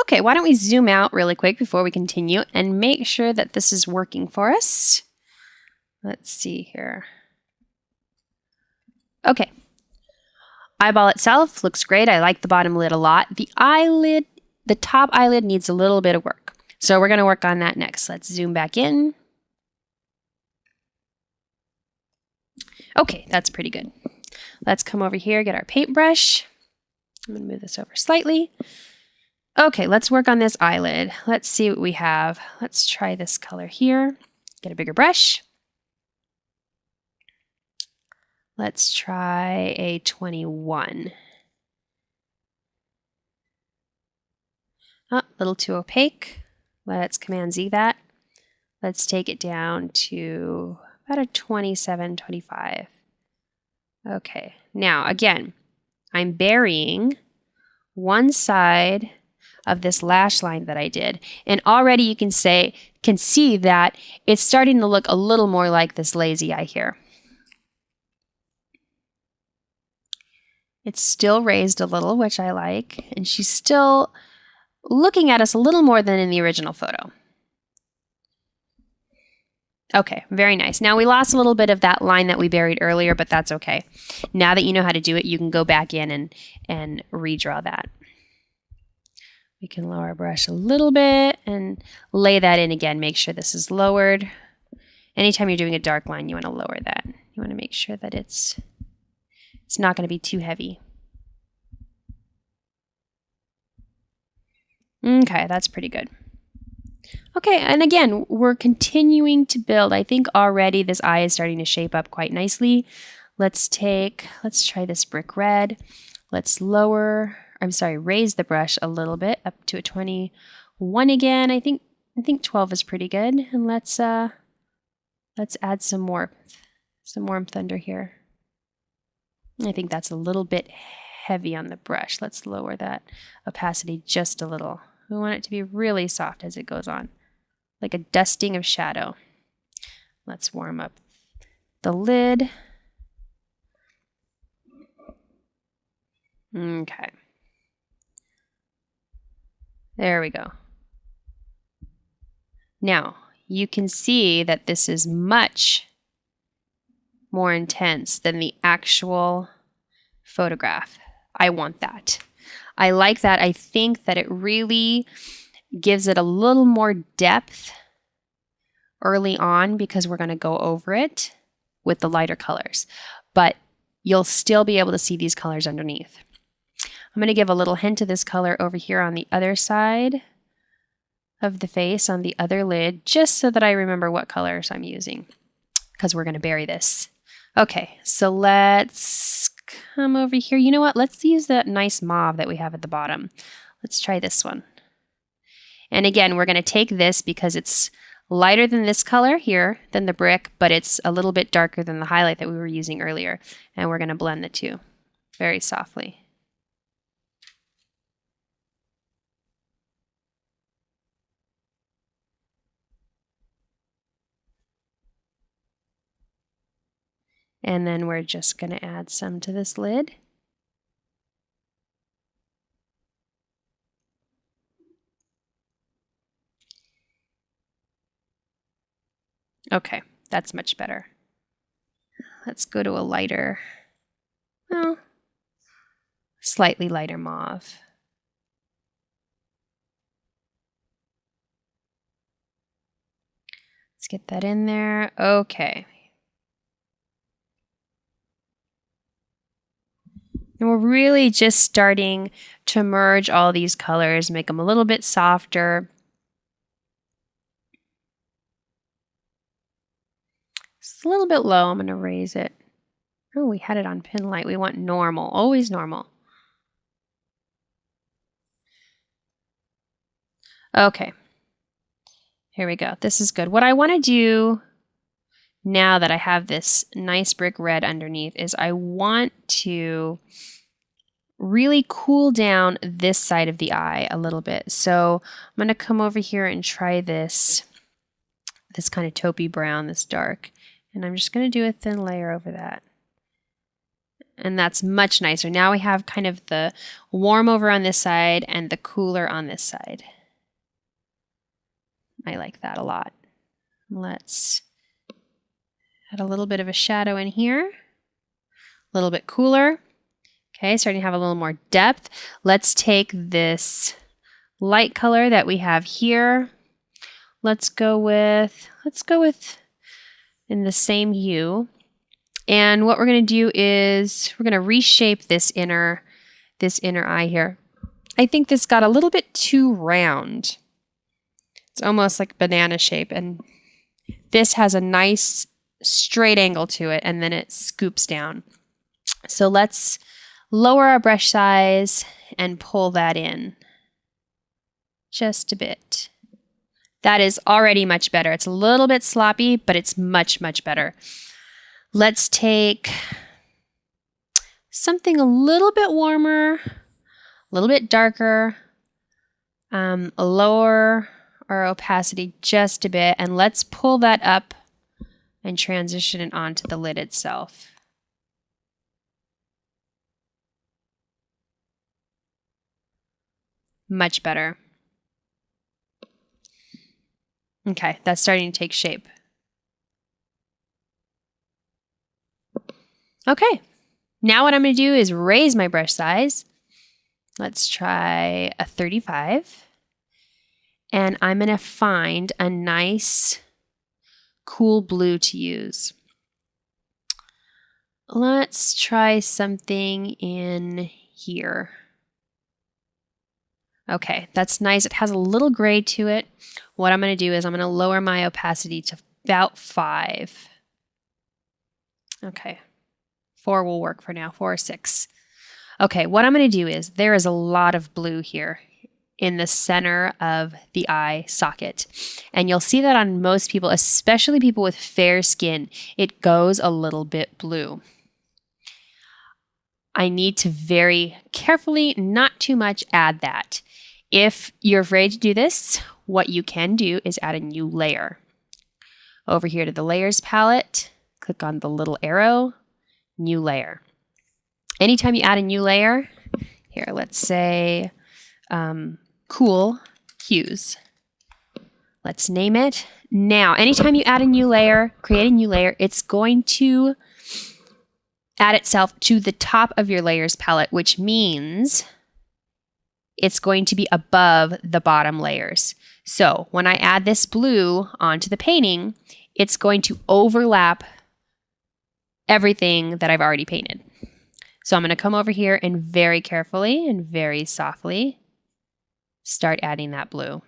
Okay, why don't we zoom out really quick before we continue and make sure that this is working for us. Let's see here. Okay. Eyeball itself looks great. I like the bottom lid a lot. The eyelid, the top eyelid needs a little bit of work. So we're going to work on that next. Let's zoom back in. Okay, that's pretty good. Let's come over here, get our paintbrush. I'm going to move this over slightly. Okay, let's work on this eyelid. Let's see what we have. Let's try this color here. Get a bigger brush. Let's try a 21. Oh, a little too opaque. Let's Command Z that. Let's take it down to about a 27, 25. Okay, now again, I'm burying one side of this lash line that I did. And already you can see that it's starting to look a little more like this lazy eye here. It's still raised a little, which I like, and she's still looking at us a little more than in the original photo. Okay, very nice. Now we lost a little bit of that line that we buried earlier, but that's okay. Now that you know how to do it, you can go back in and redraw that. We can lower our brush a little bit and lay that in again. Make sure this is lowered. Anytime you're doing a dark line, you want to lower that. You want to make sure that it's not going to be too heavy. Okay, that's pretty good. Okay, and again, we're continuing to build. I think already this eye is starting to shape up quite nicely. Let's try this brick red. Let's raise the brush a little bit up to a 21 again. I think 12 is pretty good. And let's add some warmth under here. I think that's a little bit heavy on the brush. Let's lower that opacity just a little. We want it to be really soft as it goes on, like a dusting of shadow. Let's warm up the lid. Okay. There we go. Now, you can see that this is much more intense than the actual photograph. I want that. I like that. I think that it really gives it a little more depth early on because we're going to go over it with the lighter colors. But you'll still be able to see these colors underneath. I'm going to give a little hint of this color over here on the other side of the face, on the other lid, just so that I remember what colors I'm using because we're going to bury this. Okay, so let's come over here. You know what? Let's use that nice mauve that we have at the bottom. Let's try this one. And again, we're going to take this because it's lighter than this color here, than the brick, but it's a little bit darker than the highlight that we were using earlier. And we're going to blend the two very softly. And then we're just going to add some to this lid. Okay, that's much better. Let's go to a lighter, well, slightly lighter mauve. Let's get that in there. Okay. And we're really just starting to merge all these colors, make them a little bit softer. It's a little bit low. I'm going to raise it. Oh, we had it on pin light. We want normal, always normal. Okay. Here we go. This is good. What I want to do now that I have this nice brick red underneath is I want to really cool down this side of the eye a little bit. So I'm going to come over here and try this kind of taupey brown, this dark. And I'm just going to do a thin layer over that. And that's much nicer. Now we have kind of the warm over on this side and the cooler on this side. I like that a lot. Let's add a little bit of a shadow in here. A little bit cooler. Okay, starting to have a little more depth. Let's take this light color that we have here. Let's go with in the same hue. And what we're going to do is we're going to reshape this inner eye here. I think this got a little bit too round. It's almost like banana shape, and this has a nice straight angle to it, and then it scoops down. So let's lower our brush size and pull that in just a bit. That is already much better. It's a little bit sloppy, but it's much, much better. Let's take something a little bit warmer, a little bit darker, lower our opacity just a bit, and let's pull that up and transition it onto the lid itself. Much better. Okay, that's starting to take shape. Okay, now what I'm going to do is raise my brush size. Let's try a 35. And I'm going to find a nice, cool blue to use. Let's try something in here. Okay, that's nice. It has a little gray to it. What I'm going to do is I'm going to lower my opacity to about 5. Okay, 4 will work for now, 4 or 6. Okay, what I'm going to do is there is a lot of blue here in the center of the eye socket. And you'll see that on most people, especially people with fair skin, it goes a little bit blue. I need to very carefully, not too much, add that. If you're afraid to do this, what you can do is add a new layer. Over here to the layers palette, click on the little arrow, new layer. Anytime you add a new layer, here, let's say cool hues. Let's name it. Now, anytime you add a new layer, create a new layer, it's going to add itself to the top of your layers palette, which means it's going to be above the bottom layers. So when I add this blue onto the painting, it's going to overlap everything that I've already painted. So I'm going to come over here and very carefully and very softly start adding that blue.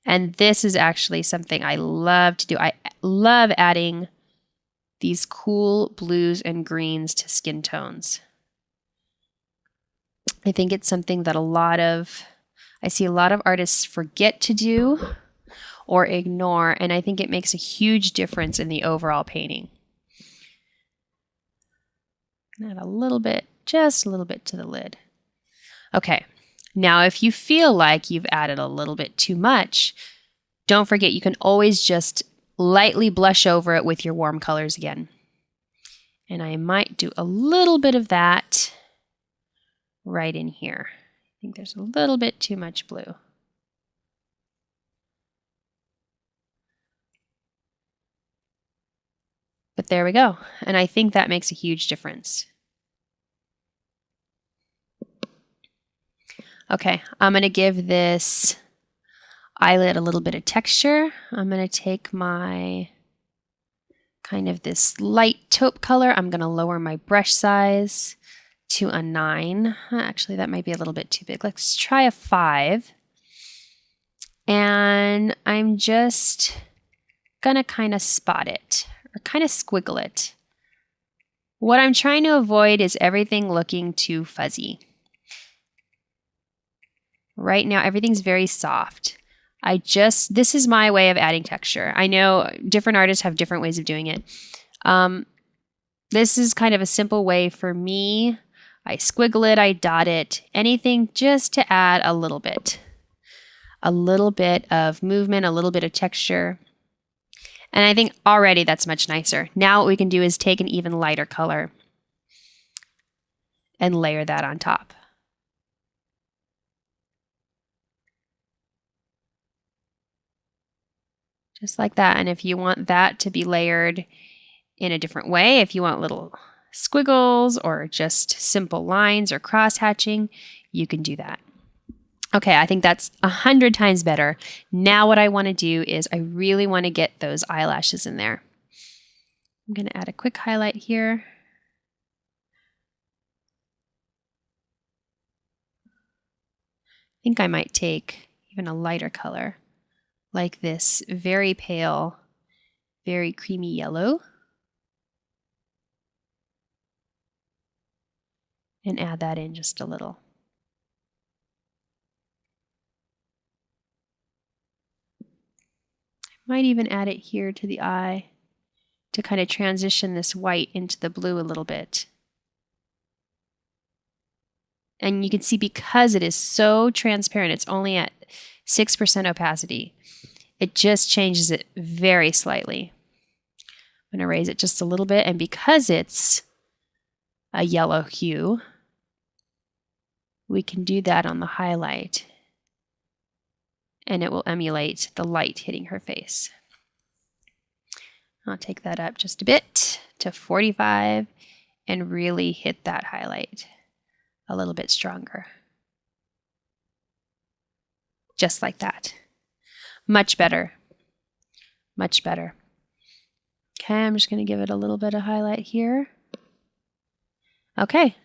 And this is actually something I love to do. I love adding these cool blues and greens to skin tones. I think it's something that I see a lot of artists forget to do or ignore, and I think it makes a huge difference in the overall painting. Add a little bit, just a little bit to the lid. Okay, now if you feel like you've added a little bit too much, don't forget you can always just lightly blush over it with your warm colors again. And I might do a little bit of that right in here. I think there's a little bit too much blue. But there we go. And I think that makes a huge difference. Okay, I'm going to give this eyelid a little bit of texture. I'm going to take my kind of this light taupe color. I'm going to lower my brush size to a 9. Actually, that might be a little bit too big. Let's try a 5. And I'm just going to kind of spot it or kind of squiggle it. What I'm trying to avoid is everything looking too fuzzy. Right now, everything's very soft. This is my way of adding texture. I know different artists have different ways of doing it. This is kind of a simple way for me. I squiggle it, I dot it, anything just to add a little bit. A little bit of movement, a little bit of texture. And I think already that's much nicer. Now what we can do is take an even lighter color. and layer that on top. Just like that. And if you want that to be layered in a different way, if you want little squiggles or just simple lines or cross hatching, you can do that. Okay, I think that's 100 times better. Now what I want to do is I really want to get those eyelashes in there. I'm going to add a quick highlight here. I think I might take even a lighter color, like this very pale, very creamy yellow, and add that in just a little. Might even add it here to the eye to kind of transition this white into the blue a little bit. And you can see because it is so transparent, it's only at 6% opacity, it just changes it very slightly. I'm going to raise it just a little bit, and because it's a yellow hue, we can do that on the highlight, and it will emulate the light hitting her face. I'll take that up just a bit to 45 and really hit that highlight a little bit stronger. Just like that. Much better. Much better. Okay, I'm just going to give it a little bit of highlight here. Okay,